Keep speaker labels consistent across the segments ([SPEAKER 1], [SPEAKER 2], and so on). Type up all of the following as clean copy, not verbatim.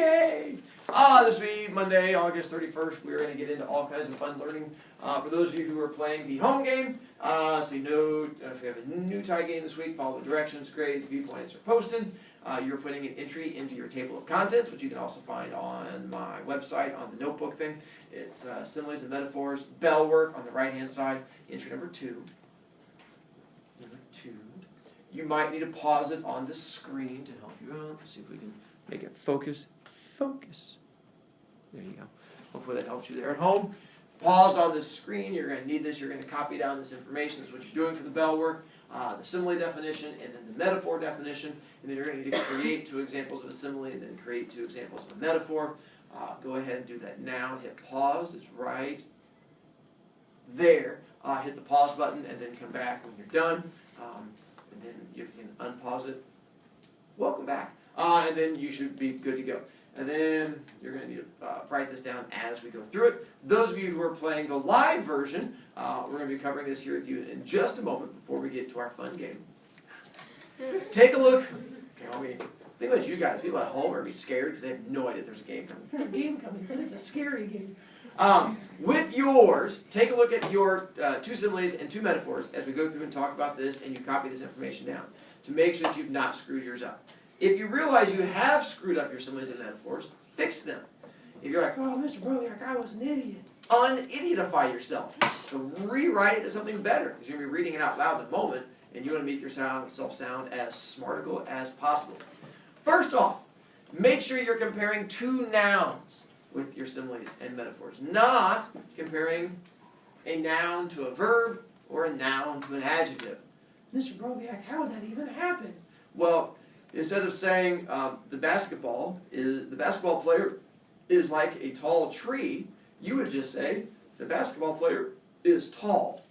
[SPEAKER 1] Yay! This will be Monday, August 31st. We're going to get into all kinds of fun learning. For those of you who are playing the home game, so you know if you have a new tie game this week, follow the directions, grades, viewpoints are posted. You're putting an entry into your table of contents, which you can also find on my website on the notebook thing. It's similes and metaphors, bell work on the right-hand side, entry number 2. Number 2. You might need to pause it on the screen to help you out. Let's see if we can make it focus. Focus. There you go. Hopefully that helps you there at home. Pause on the screen. You're going to need this. You're going to copy down this information. That's what you're doing for the bell work. The simile definition, and then the metaphor definition. And then you're going to need to create 2 examples of a simile, and then create 2 examples of a metaphor. Go ahead and do that now. Hit pause. It's right there. Hit the pause button, and then come back when you're done. And then you can unpause it. Welcome back. And then you should be good to go. And then you're going to need to write this down as we go through it. Those of you who are playing the live version, we're going to be covering this here with you in just a moment before we get to our fun game. Take a look. Okay, think about you guys. People at home are going to be scared because they have no idea there's a game coming. There's a game coming, but it's a scary game. With yours, take a look at your 2 similes and 2 metaphors as we go through and talk about this, and you copy this information down to make sure that you've not screwed yours up. If you realize you have screwed up your similes and metaphors, fix them. If you're like, oh, Mr. Brovicast, I was an idiot. Un-idiotify yourself. So rewrite it to something better, because you're going to be reading it out loud in a moment, and you want to make yourself sound as smarticle as possible. First off, make sure you're comparing 2 nouns with your similes and metaphors, not comparing a noun to a verb or a noun to an adjective. Mr. Brovicast, how would that even happen? Well, instead of saying the basketball player is like a tall tree, you would just say the basketball player is tall.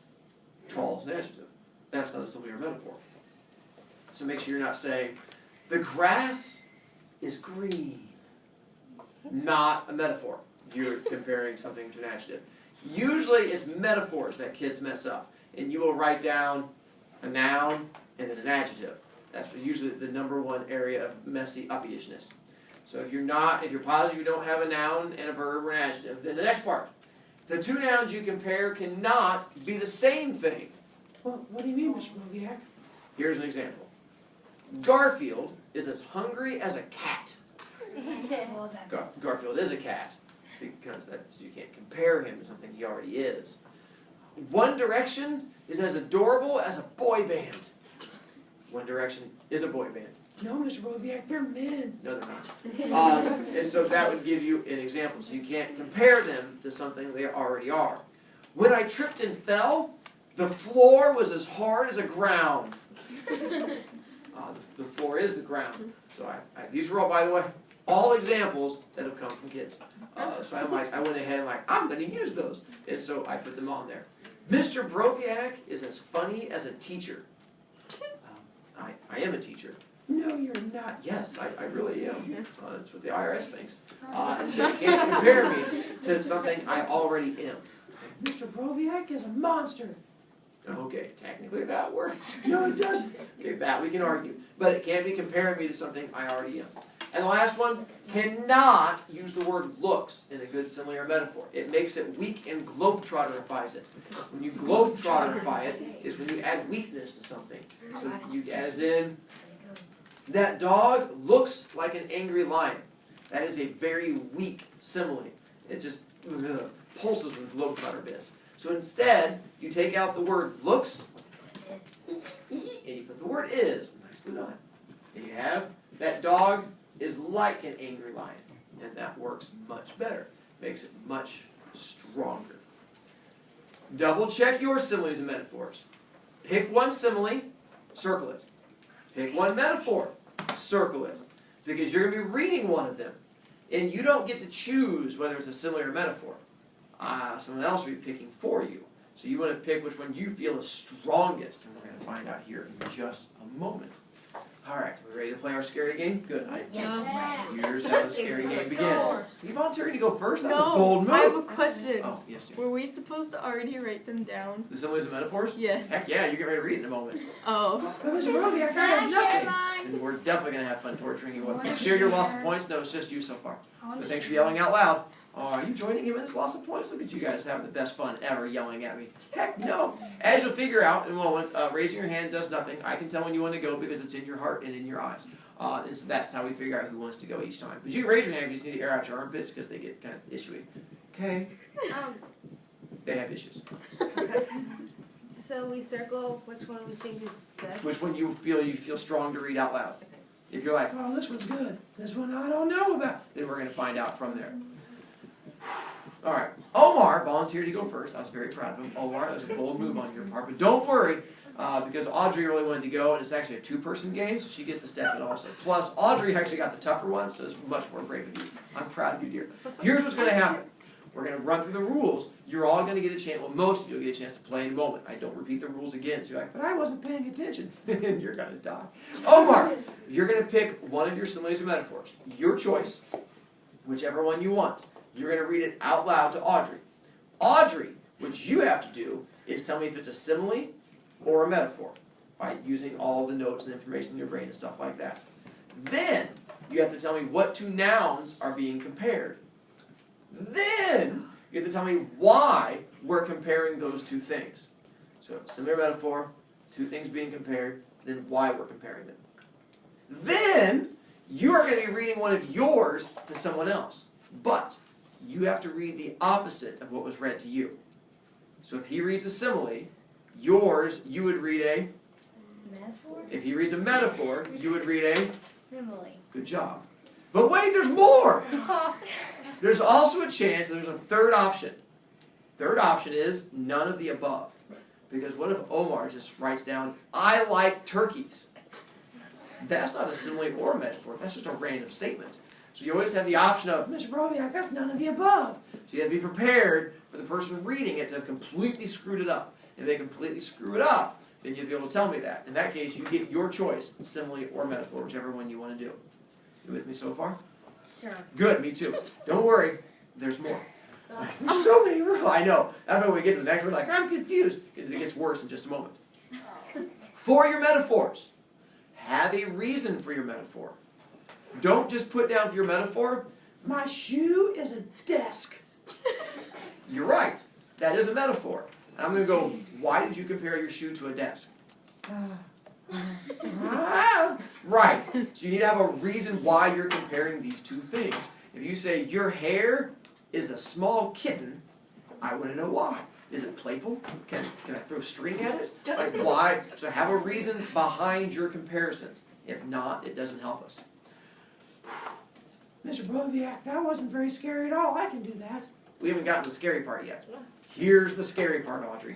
[SPEAKER 1] Tall is an adjective. That's not a simile or metaphor. So make sure you're not saying the grass is green. Not a metaphor. You're comparing something to an adjective. Usually it's metaphors that kids mess up. And you will write down a noun and then an adjective. That's usually the #1 area of messy uppyishness. So if you're positive you don't have a noun and a verb or an adjective, then the next part. The 2 nouns you compare cannot be the same thing. Well, what do you mean, Mr. Brovicast? Here's an example. Garfield is as hungry as a cat. Garfield is a cat, because you can't compare him to something he already is. One Direction is as adorable as a boy band. One Direction is a boy band. No, Mr. Brovicast, they're men. No, they're not. And so that would give you an example. So you can't compare them to something they already are. When I tripped and fell, the floor was as hard as a ground. The floor is the ground. So these are all, by the way, all examples that have come from kids. So I went ahead and I'm going to use those. And so I put them on there. Mr. Brovicast is as funny as a teacher. I am a teacher. No, you're not. Yes, I really am. That's what the IRS thinks. And so you can't compare me to something I already am. Mr. Brovicast is a monster. Okay, technically that works. No, it doesn't. Okay, that we can argue. But it can't be comparing me to something I already am. And the last one, cannot use the word looks in a good simile or metaphor. It makes it weak and globetrotterifies it. When you globetrotterify it, is when you add weakness to something. So as in, that dog looks like an angry lion. That is a very weak simile. It just pulses with globetrotter bits. So instead, you take out the word looks, and you put the word is, nicely done. And you have that dog is like an angry lion. And that works much better. Makes it much stronger. Double check your similes and metaphors. Pick one simile, circle it. Pick one metaphor, circle it. Because you're going to be reading one of them. And you don't get to choose whether it's a simile or metaphor. Someone else will be picking for you. So you want to pick which one you feel is strongest. And we're going to find out here in just a moment. Alright, we ready to play our scary game? Good.
[SPEAKER 2] Yes.
[SPEAKER 1] Here's how the scary game begins. You volunteering to go first? That's a
[SPEAKER 2] No,
[SPEAKER 1] bold move.
[SPEAKER 2] I have a question.
[SPEAKER 1] Oh, yes, dear.
[SPEAKER 2] Were we supposed to already write them down?
[SPEAKER 1] The similes and metaphors?
[SPEAKER 2] Yes.
[SPEAKER 1] Heck yeah, you get ready to read it in a moment.
[SPEAKER 2] Oh.
[SPEAKER 1] But Mr. Brody, I got nothing. And we're definitely going to have fun torturing you. Share your loss of points? No, it's just you so far. But thanks for yelling out loud. Oh, are you joining him in his loss of points? Look at you guys having the best fun ever yelling at me. Heck no. As you'll figure out in a moment, raising your hand does nothing. I can tell when you want to go because it's in your heart and in your eyes. And so that's how we figure out who wants to go each time. But you can raise your hand, you just need to air out your armpits because they get kind of issuey. Okay? They have issues.
[SPEAKER 3] So we circle which one we think is best?
[SPEAKER 1] Which one you feel strong to read out loud. If you're like, oh, this one's good. This one I don't know about. Then we're going to find out from there. All right. Omar volunteered to go first. I was very proud of him. Omar, that was a bold move on your part. But don't worry, because Audrey really wanted to go, and it's actually a two-person game, so she gets to step in also. Plus, Audrey actually got the tougher one, so it's much more brave of you. I'm proud of you, dear. Here's what's going to happen. We're going to run through the rules. You're all going to get a chance, well, most of you will get a chance to play in a moment. I don't repeat the rules again. So you're like, but I wasn't paying attention. And you're going to die. Omar, you're going to pick one of your similes or metaphors. Your choice, whichever one you want. You're going to read it out loud to Audrey. Audrey, what you have to do is tell me if it's a simile or a metaphor by using all the notes and information in your brain and stuff like that. Then you have to tell me what two nouns are being compared. Then you have to tell me why we're comparing those two things. So similar metaphor, two things being compared, then why we're comparing them. Then you are going to be reading one of yours to someone else. But you have to read the opposite of what was read to you. So if he reads a simile, yours, you would read a
[SPEAKER 3] Metaphor?
[SPEAKER 1] If he reads a metaphor, you would read a
[SPEAKER 3] Simile.
[SPEAKER 1] Good job. But wait, there's more! There's also a chance, there's a third option. Third option is none of the above. Because what if Omar just writes down, I like turkeys? That's not a simile or a metaphor. That's just a random statement. So you always have the option of, Mr. Brovicast, that's none of the above. So you have to be prepared for the person reading it to have completely screwed it up. If they completely screw it up, then you'll be able to tell me that. In that case, you get your choice, simile or metaphor, whichever one you want to do. You with me so far?
[SPEAKER 3] Sure.
[SPEAKER 1] Good, me too. Don't worry, there's more. There's so many rules. I know. That's why when we get to the next one, like, I'm confused, because it gets worse in just a moment. For your metaphors, have a reason for your metaphor. Don't just put down for your metaphor, my shoe is a desk. You're right. That is a metaphor. And I'm going to go, why did you compare your shoe to a desk? Right. So you need to have a reason why you're comparing these two things. If you say your hair is a small kitten, I want to know why. Is it playful? Can I throw string at it? Like why? So have a reason behind your comparisons. If not, it doesn't help us. Mr. Brovicast, that wasn't very scary at all. I can do that. We haven't gotten to the scary part yet. Here's the scary part, Audrey.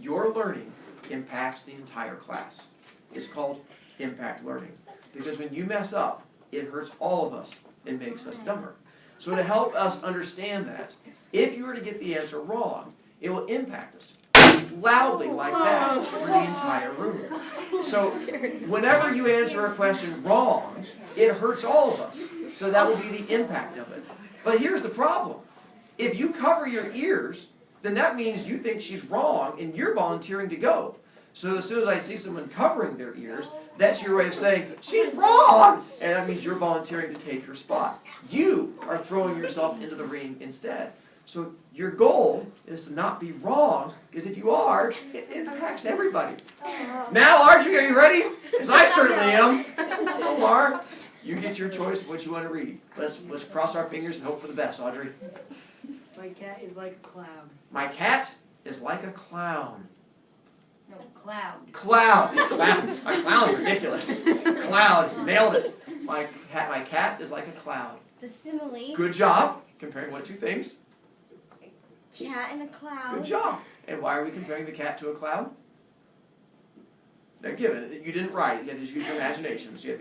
[SPEAKER 1] Your learning impacts the entire class. It's called impact learning. Because when you mess up, it hurts all of us. It makes us dumber. So to help us understand that, if you were to get the answer wrong, it will impact us loudly like that for the entire room. So whenever you answer a question wrong, it hurts all of us. So that will be the impact of it. But here's the problem. If you cover your ears, then that means you think she's wrong and you're volunteering to go. So as soon as I see someone covering their ears, that's your way of saying, she's wrong! And that means you're volunteering to take her spot. You are throwing yourself into the ring instead. So your goal is to not be wrong, because if you are, it impacts everybody. Now, Audrey, are you ready? Because I certainly am. Omar, you get your choice of what you want to read. Let's cross our fingers and hope for the best, Audrey.
[SPEAKER 4] My cat is like a cloud.
[SPEAKER 1] My cat is like a clown.
[SPEAKER 4] No, cloud.
[SPEAKER 1] Cloud. A clown's ridiculous. Cloud. Nailed it. My cat is like a cloud.
[SPEAKER 3] The simile.
[SPEAKER 1] Good job. Comparing what two things?
[SPEAKER 3] Cat and a cloud.
[SPEAKER 1] Good job. And why are we comparing the cat to a cloud? Now, given you didn't write it, you had to use your imagination. So you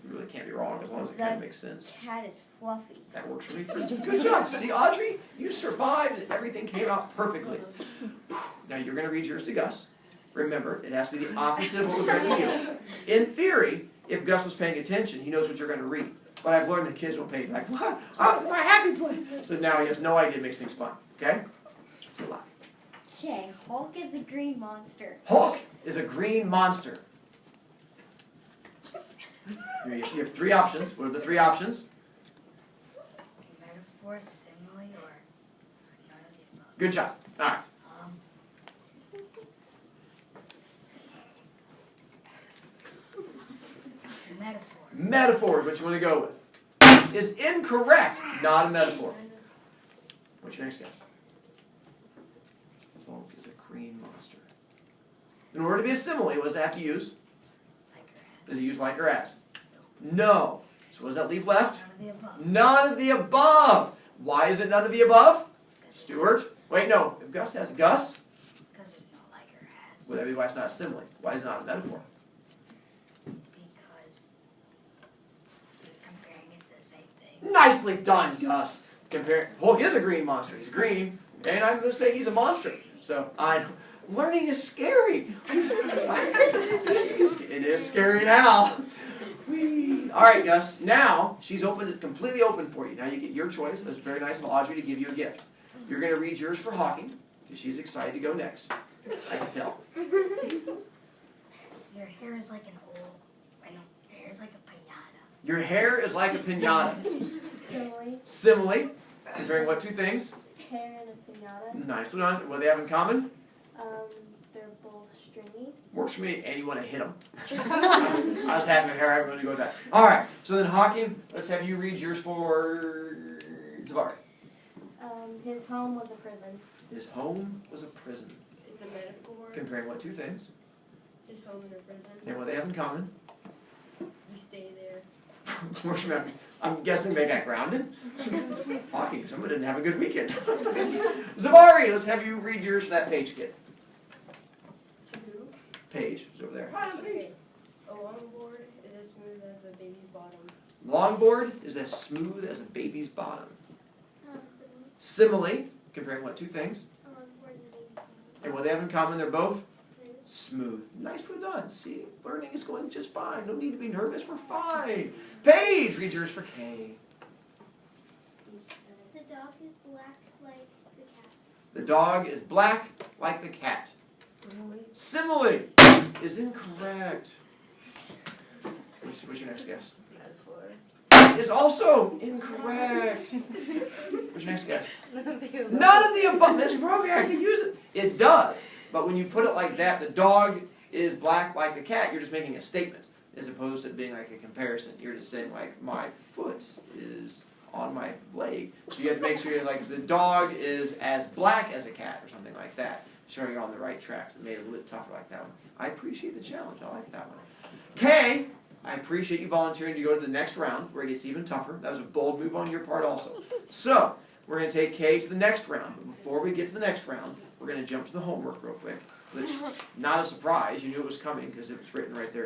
[SPEAKER 1] really can't be wrong as long as it kind of makes sense.
[SPEAKER 3] Cat is fluffy.
[SPEAKER 1] That works for me too. Good job. See, Audrey, you survived and everything came out perfectly. Now you're going to read yours to Gus. Remember, it has to be the opposite of what was written here. In theory, if Gus was paying attention, he knows what you're going to read. But I've learned that kids will pay like, what? I was in my happy place. So now he has no idea. It makes things fun. Okay? Good luck.
[SPEAKER 5] Okay, Hulk is a green monster.
[SPEAKER 1] Hulk is a green monster. You have three options. What are the three options?
[SPEAKER 4] Metaphor, simile, or none of the above.
[SPEAKER 1] Good job. All right.
[SPEAKER 4] Metaphor.
[SPEAKER 1] Metaphor is what you want to go with. Is incorrect. Not a metaphor. What's your next guess? Hulk is a green monster. In order to be a simile, what does it have to use?
[SPEAKER 4] Like or as.
[SPEAKER 1] Does it use like or as? No. So what does that leave left?
[SPEAKER 4] None of the above.
[SPEAKER 1] None of the above. Why is it none of the above? Stuart? Wait, no. If Gus has Gus,
[SPEAKER 4] Because there's no like or as.
[SPEAKER 1] well, that would be why it's not a simile. Why is it not a metaphor?
[SPEAKER 4] Because you're comparing it to the same thing.
[SPEAKER 1] Nicely done, Gus. Compare. Hulk is a green monster. He's green, and I'm going to say he's a monster. So learning is scary. It is scary now. Whee. All right, Gus. Now she's completely open for you. Now you get your choice. It's very nice of Audrey to give you a gift. You're going to read yours for Hawking because she's excited to go next. I can tell.
[SPEAKER 4] Your hair is like an old. I know. Your hair is like a pinata.
[SPEAKER 1] Your hair is like a pinata.
[SPEAKER 5] Silly.
[SPEAKER 1] Simile. Comparing what two things?
[SPEAKER 5] Hair and a pinata.
[SPEAKER 1] Nicely done. What do they have in common?
[SPEAKER 5] They're both stringy.
[SPEAKER 1] Works for me, and you want to hit them. I was having a hair. I'm going to go with that. All right. So then, Hawking, let's have you read yours for Zavari.
[SPEAKER 5] His home was a prison.
[SPEAKER 1] His home was a prison.
[SPEAKER 2] It's a metaphor.
[SPEAKER 1] Comparing what two things?
[SPEAKER 2] His home in a prison.
[SPEAKER 1] And what they have in common?
[SPEAKER 2] You stay there.
[SPEAKER 1] Works for me. I'm guessing they got grounded. Hawking, someone didn't have a good weekend. Zavari, let's have you read yours for that page, kid.
[SPEAKER 2] To who?
[SPEAKER 1] Page is over there.
[SPEAKER 2] Okay. A longboard is as smooth as a baby's bottom.
[SPEAKER 1] Longboard is as smooth as a baby's bottom. Simile, comparing what two things? And what they have in common, they're both smooth. Nicely done. See, learning is going just fine. No need to be nervous. We're fine. Paige, read yours for K.
[SPEAKER 5] The dog is black like the cat.
[SPEAKER 1] The dog is black like the cat. Simile is incorrect. What's your next guess?
[SPEAKER 2] Metaphor.
[SPEAKER 1] Is also incorrect. What's your next guess? None of the above. Mr. Brovicast, I can use it. It does. But when you put it like that, the dog is black like the cat, you're just making a statement. As opposed to being like a comparison. You're just saying like, my foot is on my leg. So you have to make sure you're like, the dog is as black as a cat or something like that. Showing you're on the right tracks. It made it a little bit tougher like that one. I appreciate the challenge. I like that one. K, I appreciate you volunteering to go to the next round where it gets even tougher. That was a bold move on your part also. So, we're going to take K to the next round. But before we get to the next round, we're going to jump to the homework real quick. Which, not a surprise. You knew it was coming because it was written right there.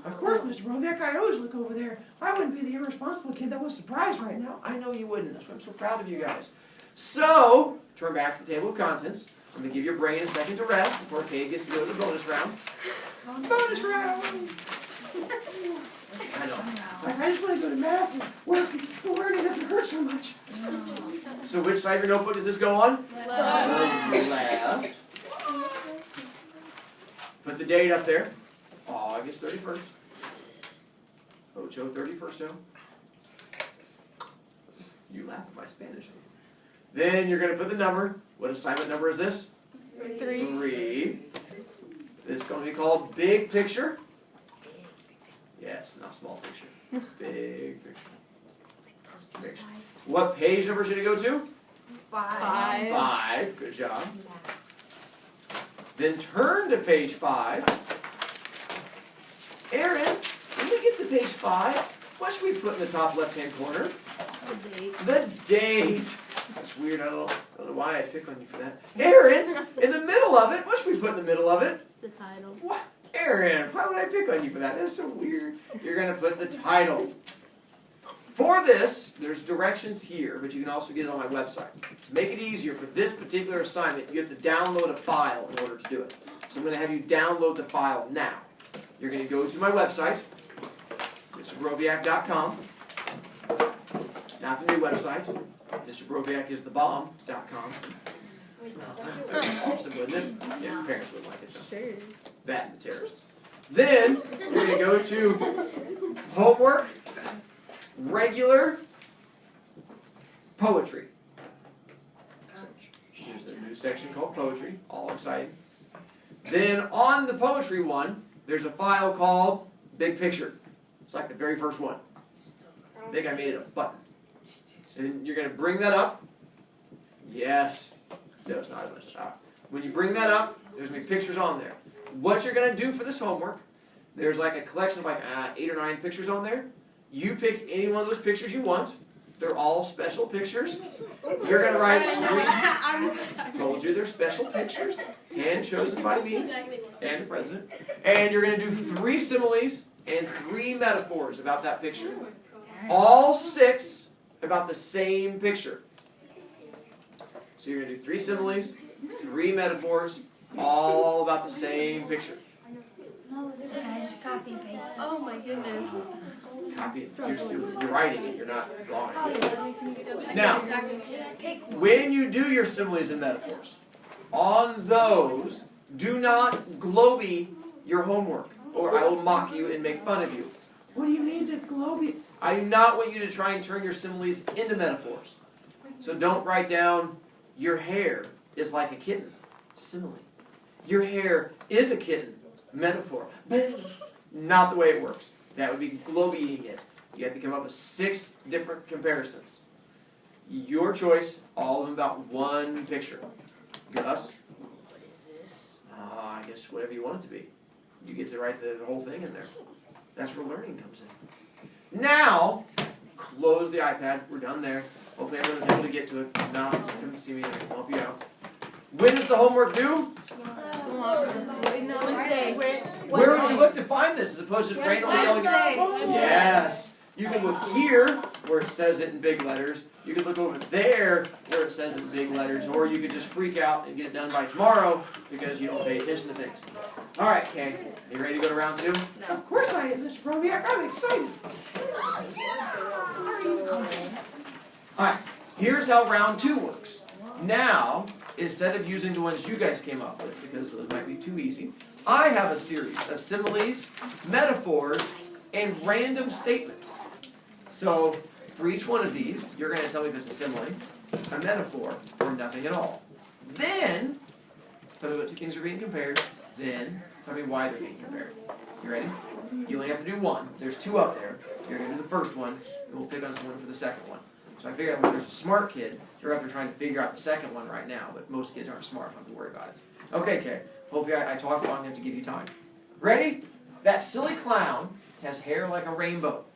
[SPEAKER 1] Of course, Mr. Bromek, I always look over there. I wouldn't be the irresponsible kid that was surprised right now. I know you wouldn't. That's why I'm so proud of you guys. So, turn back to the table of contents. I'm going to give your brain a second to rest before Kate gets to go to the bonus round. Bonus round! I know. I just want to go to math where the learning doesn't hurt so much. So which side of your notebook does this go on? Left. Put the date up there. August 31st. Ocho 31st. You laugh at my Spanish. Then you're going to put the number. What assignment number is this?
[SPEAKER 2] 3.
[SPEAKER 1] 3. This is going to be called Big Picture. Yes, not small picture. Big picture. Picture. What page number should it go to?
[SPEAKER 2] 5.
[SPEAKER 1] 5. Good job. Then turn to page 5. Aaron, when we get to page 5, what should we put in the top left-hand corner? The date. That's weird. I don't know why I pick on you for that. Aaron, in the middle of it, what should we put in the middle of it?
[SPEAKER 2] The title.
[SPEAKER 1] What? Aaron, why would I pick on you for that? That's so weird. You're going to put the title. For this, there's directions here, but you can also get it on my website. To make it easier for this particular assignment, you have to download a file in order to do it. So I'm going to have you download the file now. You're going to go to my website, MrBroviac.com. Not the new website. MrBroviacIsTheBomb.com. Awesome, wouldn't it? Yeah, parents would like it though.
[SPEAKER 3] Sure.
[SPEAKER 1] That and the terrorists. Then you're going to go to homework, regular, poetry. There's a new section called poetry, all exciting. Then on the poetry one, there's a file called Big Picture. It's like the very first one. I think I made it a button. And you're going to bring that up. Yes. No, it's not as much as that. When you bring that up, there's going to be pictures on there. What you're going to do for this homework, there's like a collection of like 8 or 9 pictures on there. You pick any one of those pictures you want. They're all special pictures. You're going to write 3. Told you they're special pictures. Hand chosen by me and the president. And you're going to do 3 similes and 3 metaphors about that picture. All 6 about the same picture. So you're going to do 3 similes, 3 metaphors, all about the same picture.
[SPEAKER 4] No, can I just copy and paste it?
[SPEAKER 3] Oh my goodness.
[SPEAKER 1] Copy it. You're writing it, you're not drawing
[SPEAKER 4] Oh,
[SPEAKER 1] it.
[SPEAKER 4] yeah.
[SPEAKER 1] Now,
[SPEAKER 4] Take
[SPEAKER 1] when you do your similes and metaphors, on those, do not globy your homework, or I will mock you and make fun of you. What do you mean to globy? I do not want you to try and turn your similes into metaphors. So don't write down, your hair is like a kitten. Simile. Your hair is a kitten. Metaphor. Not the way it works. That would be globying it. You have to come up with 6 different comparisons. Your choice, all of them about one picture. Gus?
[SPEAKER 4] What is this?
[SPEAKER 1] I guess whatever you want it to be. You get to write the whole thing in there. That's where learning comes in. Now, close the iPad. We're done there. Hopefully everyone's able to get to it. If not, come see me and I can help you out. When is the homework due?
[SPEAKER 3] Wednesday.
[SPEAKER 1] Where would you look to find this as opposed to just randomly yelling? Yes. You can look here where it says it in big letters. You can look over there where it says it in big letters. Or you could just freak out and get it done by tomorrow because you don't pay attention to things. All right, Kay. You ready to go to round 2?
[SPEAKER 3] No.
[SPEAKER 1] Of course I am, Mr. Brovicast. I'm excited. All right. Here's how round 2 works. Now, instead of using the ones you guys came up with, because those might be too easy, I have a series of similes, metaphors, and random statements. So, for each one of these, you're going to tell me if it's a simile, a metaphor, or nothing at all. Then, tell me what 2 things are being compared. Then, tell me why they're being compared. You ready? You only have to do 1. There's 2 up there. You're going to do the first one, and we'll pick on someone for the second one. So I figured if there's a smart kid, you're up there trying to figure out the second one right now, but most kids aren't smart, don't have to worry about it. Okay, Kay. Hopefully I talk long enough to give you time. Ready? That silly clown has hair like a rainbow.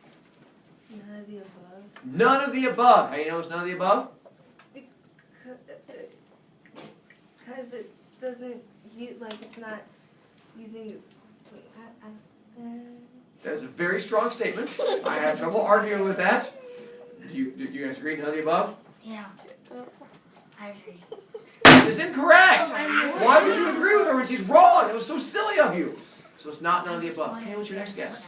[SPEAKER 3] None of the above.
[SPEAKER 1] None of the above. How do you know it's none of the above?
[SPEAKER 3] Because it doesn't, it's not using,
[SPEAKER 1] That is a very strong statement. I have trouble arguing with that. Do you guys agree none of the above?
[SPEAKER 4] Yeah. I agree.
[SPEAKER 1] That is incorrect. Why would you agree with her when she's wrong? That was so silly of you. So it's not none of the above. Okay, what's your next guess?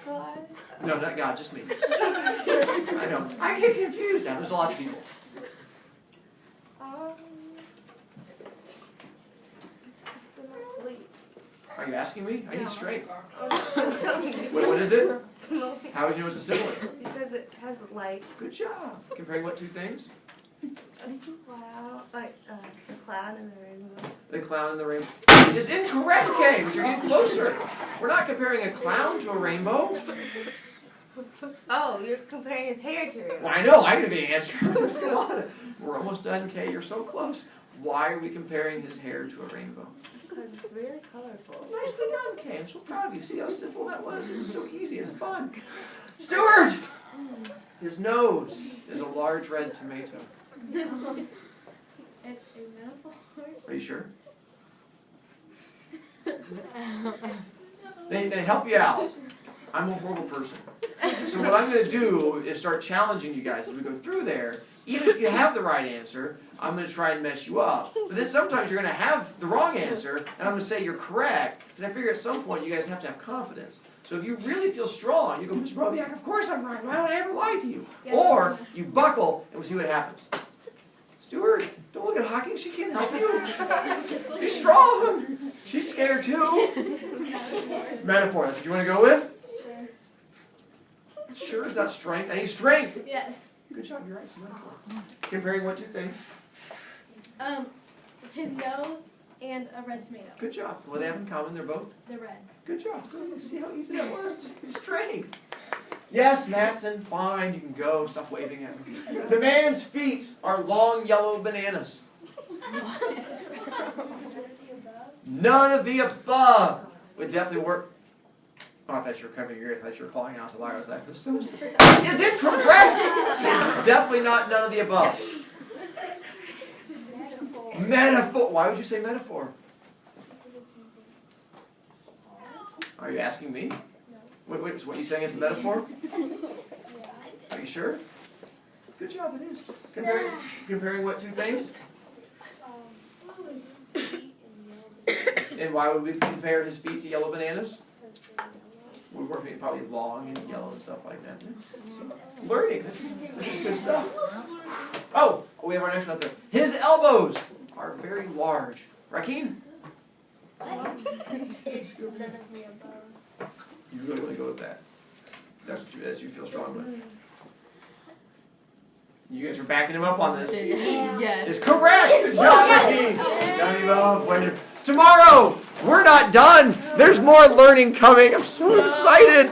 [SPEAKER 3] God.
[SPEAKER 1] No, not God, just me. I know. I get confused now. There's lots of people. Are you asking me? I need straight.
[SPEAKER 3] I'm telling you.
[SPEAKER 1] What is it?
[SPEAKER 3] Simile.
[SPEAKER 1] How would you know it's a simile?
[SPEAKER 3] Because it has
[SPEAKER 1] Good job. Comparing what 2 things?
[SPEAKER 3] a cloud, the cloud and the rainbow.
[SPEAKER 1] The clown and the rainbow. It's incorrect, Kay, but you're getting closer. We're not comparing a clown to a rainbow.
[SPEAKER 3] Oh, you're comparing his hair to a rainbow.
[SPEAKER 1] Well, I know, I knew the answer. Come on. We're almost done, Kay. You're so close. Why are we comparing his hair to a rainbow?
[SPEAKER 3] Because it's really colorful.
[SPEAKER 1] Nicely done, Kay. I'm so proud of you. See how simple that was? It was so easy and fun. Stuart! His nose is a large red tomato.
[SPEAKER 3] It's a metaphor.
[SPEAKER 1] Are you sure? They help you out. I'm a horrible person. So what I'm going to do is start challenging you guys as we go through there. Even if you have the right answer, I'm going to try and mess you up. But then sometimes you're going to have the wrong answer, and I'm going to say you're correct, because I figure at some point you guys have to have confidence. So if you really feel strong, you go, Mr. Brovicast, of course I'm right. Why would I ever lie to you?
[SPEAKER 3] Yeah.
[SPEAKER 1] Or you buckle, and we'll see what happens. Stuart, don't look at Hawking. She can't help you. Be strong. She's scared too. Metaphor, that's what you want to go with? Sure, is that strength? I need strength.
[SPEAKER 3] Yes.
[SPEAKER 1] Good job, you're right. It's a metaphor. Comparing what two things?
[SPEAKER 3] His nose and a red tomato.
[SPEAKER 1] Good job. What do they have in common? They're both?
[SPEAKER 3] The red.
[SPEAKER 1] Good job. Good. See how easy that was? Just strength. Yes, Matson, fine, you can go. Stop waving at me. The man's feet are long yellow bananas. None of the above would definitely work. Oh, I thought you were covering your ears. I thought you were calling out a liar. I was like, this is incorrect. It's definitely not none of the above. Metaphor. Why would you say metaphor? Are you asking me? Wait, so what are you saying is a metaphor? Are you sure? Good job, it is. Comparing what two things? And why would we compare his feet to yellow bananas? We're working probably long and yellow and stuff like that. So, learning, this is good stuff. Oh, we have our next one up there. His elbows are very large. Rakeem?
[SPEAKER 2] It's none of the above.
[SPEAKER 1] You really want to go with that. That's what you feel strong with. You guys are backing him up on this.
[SPEAKER 3] Yes.
[SPEAKER 1] It's correct. Good job, Rakeem. Johnny Bob, winner. Tomorrow, we're not done. There's more learning coming. I'm so excited.